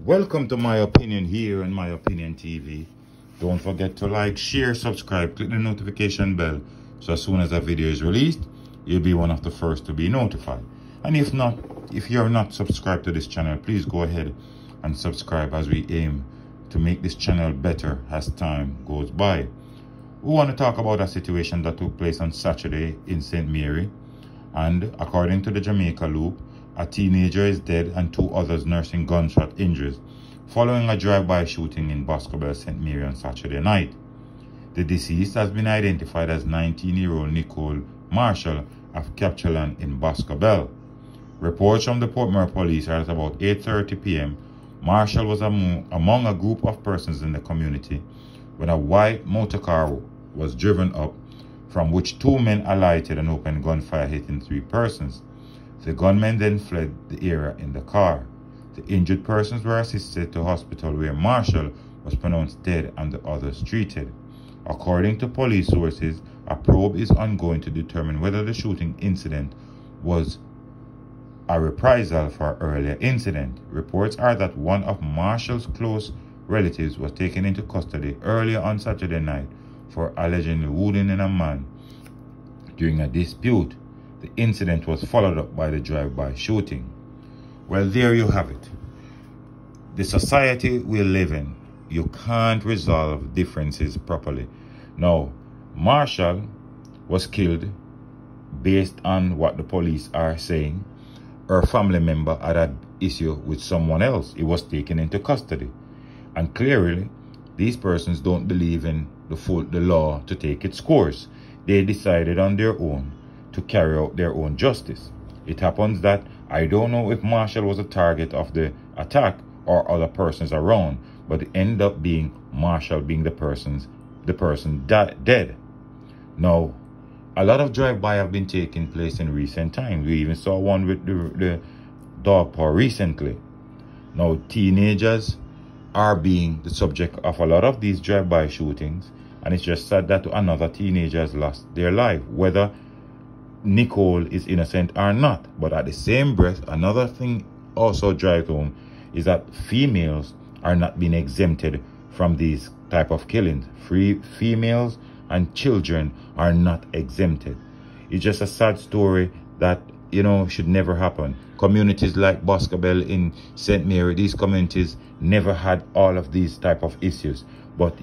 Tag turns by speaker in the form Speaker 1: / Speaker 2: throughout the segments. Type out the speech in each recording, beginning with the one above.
Speaker 1: Welcome to My Opinion here on My Opinion TV. Don't forget to like, share, subscribe, click the notification bell so as soon as a video is released, you'll be one of the first to be notified. And if you're not subscribed to this channel, please go ahead and subscribe as we aim to make this channel better as time goes by. We want to talk about a situation that took place on Saturday in St. Mary, and according to the Jamaica Loop, a teenager is dead and two others nursing gunshot injuries following a drive-by shooting in Boscobel, St. Mary on Saturday night. The deceased has been identified as 19-year-old Nicole Marshall of Captureland in Boscobel. Reports from the Portmore police are at about 8:30 p.m. Marshall was among a group of persons in the community when a white motor car was driven up, from which two men alighted and opened gunfire, hitting three persons. The gunmen then fled the area in the car. The injured persons were assisted to hospital where Marshall was pronounced dead and the others treated. According to police sources, a probe is ongoing to determine whether the shooting incident was a reprisal for an earlier incident. Reports are that one of Marshall's close relatives was taken into custody earlier on Saturday night for allegedly wounding a man during a dispute. The incident was followed up by the drive-by shooting. Well, there you have it. The society we live in, you can't resolve differences properly. Now, Marshall was killed based on what the police are saying. Her family member had an issue with someone else. He was taken into custody. And clearly, these persons don't believe in the law to take its course. They decided on their own to carry out their own justice. It happens that I don't know if Marshall was a target of the attack or other persons around, but it ended up being Marshall being the person dead. Now, a lot of drive-by have been taking place in recent times. We even saw one with the dog paw recently. Now, teenagers are being the subject of a lot of these drive-by shootings, and it's just sad that another teenager has lost their life, whether Nicole is innocent or not. But at the same breath, another thing also drives home is that females are not being exempted from these type of killings. Females and children are not exempted. It's just a sad story that, should never happen. Communities like Boscobel in St. Mary, these communities never had all of these type of issues. But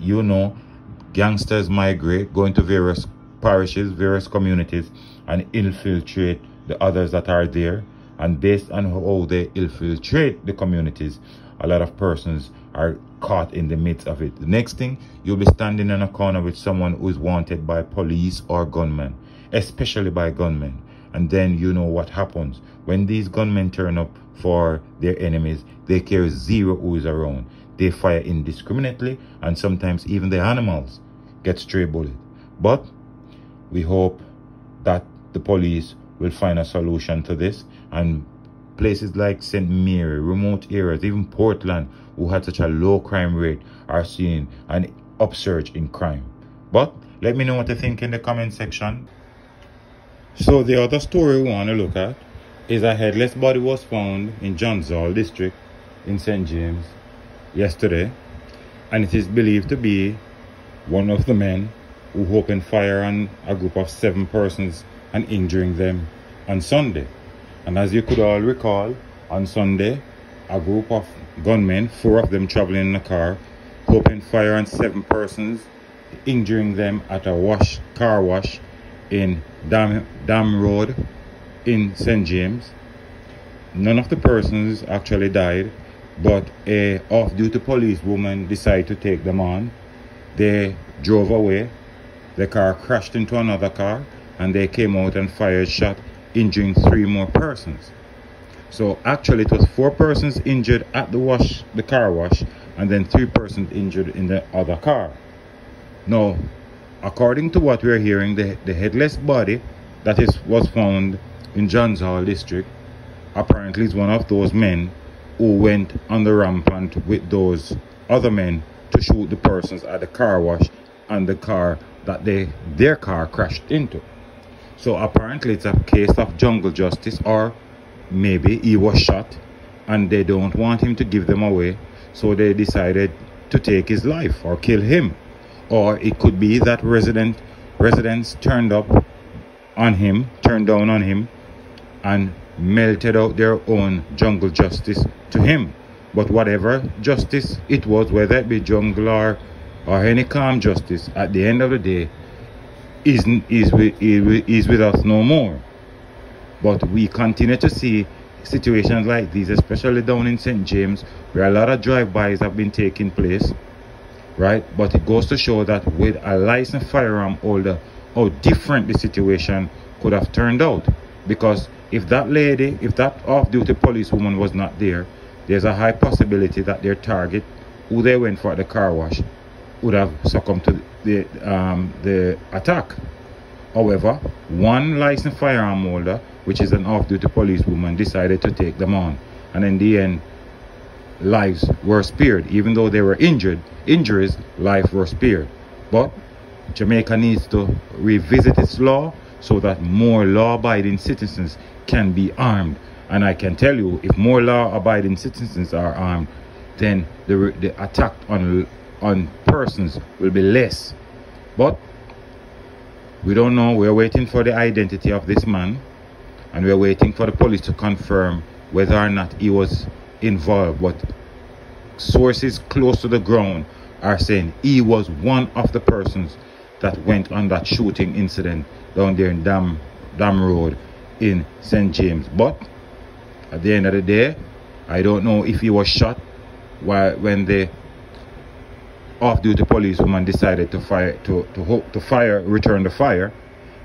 Speaker 1: gangsters migrate, go into various parishes, various communities, and infiltrate the others that are there. And based on how they infiltrate the communities, a lot of persons are caught in the midst of it. The next thing, you'll be standing in a corner with someone who is wanted by police or gunmen, especially by gunmen. And then you know what happens. When these gunmen turn up for their enemies, they care zero who is around. They fire indiscriminately, and sometimes even the animals get stray bullet. But we hope that the police will find a solution to this, and places like St. Mary, remote areas, even Portland, who had such a low crime rate, are seeing an upsurge in crime. But let me know what you think in the comment section. So the other story we want to look at is a headless body was found in Johns Hall district in St. James yesterday, and it is believed to be one of the men who opened fire on a group of 7 persons and injuring them on Sunday. And as you could all recall, on Sunday, a group of gunmen, 4 of them traveling in a car, opened fire on 7 persons, injuring them at a car wash in Dam Road in St. James. None of the persons actually died, but a off-duty policewoman decided to take them on. They drove away. The car crashed into another car, and they came out and fired shot, injuring 3 more persons. So actually it was 4 persons injured at the car wash, and then 3 persons injured in the other car. Now, according to what we're hearing, the headless body that was found in Johns Hall district apparently is one of those men who went on the rampant with those other men to shoot the persons at the car wash and the car that their car crashed into. So apparently it's a case of jungle justice, or maybe he was shot and they don't want him to give them away, so they decided to take his life or kill him. Or it could be that residents turned down on him, and melted out their own jungle justice to him. But whatever justice it was, whether it be jungle or any calm justice, at the end of the day, is with us no more. But we continue to see situations like these, especially down in St. James, where a lot of drive-bys have been taking place, right? But it goes to show that with a licensed firearm holder, how different the situation could have turned out. Because if that off-duty policewoman was not there, there's a high possibility that their target, who they went for at the car wash, would have succumbed to the attack. However, one licensed firearm holder, which is an off-duty policewoman, decided to take them on, and in the end, lives were spared. Even though they were injuries, lives were spared. But Jamaica needs to revisit its law so that more law-abiding citizens can be armed. And I can tell you, if more law-abiding citizens are armed, then the attack on persons will be less. But we don't know. We're waiting for the identity of this man, and we're waiting for the police to confirm whether or not he was involved. But sources close to the ground are saying he was one of the persons that went on that shooting incident down there in Dam Road in St. James. But at the end of the day, I don't know if he was shot when the off-duty policewoman decided to return the fire,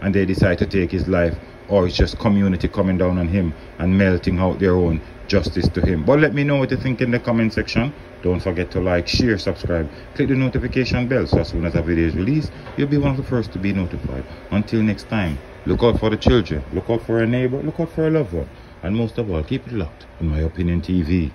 Speaker 1: and they decided to take his life, or it's just community coming down on him and melting out their own justice to him. But let me know what you think in the comment section. Don't forget to like, share, subscribe, click the notification bell, so as soon as a video is released, you'll be one of the first to be notified. Until next time, look out for the children, look out for a neighbor, look out for a loved one, and most of all, keep it locked on My Opinion TV.